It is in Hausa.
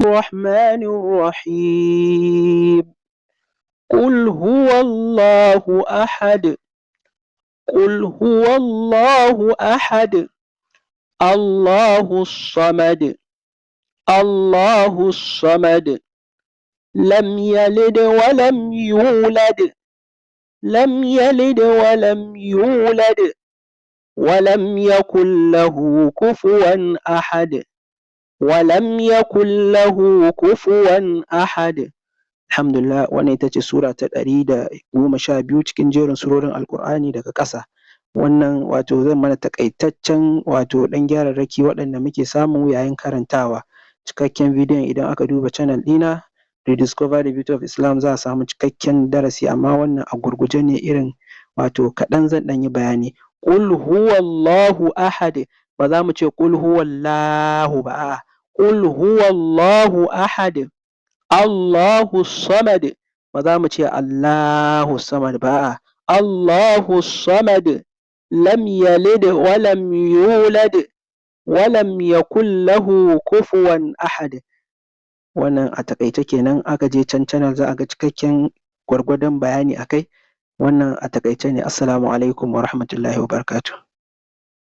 الرحمن الرحيم قل هو الله أحد قل هو الله أحد الله الصمد الله الصمد لم يلد ولم يولد لم يلد ولم يولد ولم يكن له كفوا أحد ولم يكن له كفوا أحد. Alhamdulillah, wannan ita ce sura ta 112 cikin jerin surorin Alƙur'ani daga ƙasa. Wannan wato zan mana taƙaitaccen wato ɗan gyararraki waɗanda muke samu yayin karantawa. Cikakken bidiyon idan aka duba channel ɗina Rediscover the Beauty of Islam za a samu cikakken darasi, amma wannan a gurguje ne irin wato kaɗan zan ɗan yi bayani. Qul huwallahu ahad, ba za mu ce qul huwallahu ba, a'a qul huwallahu ahad. Allahu samad, ba za mu ce Allahu samad ba, Allahu samad. Lam yalid wa lam yulad wa lam yakul lahu kufuwan ahad. Wannan a taƙaice kenan, aka je can channel za a ga cikakken gwargwadon bayani akai. Wannan a taƙaice ne. Assalamu alaikum wa rahmatullahi wa barakatuh.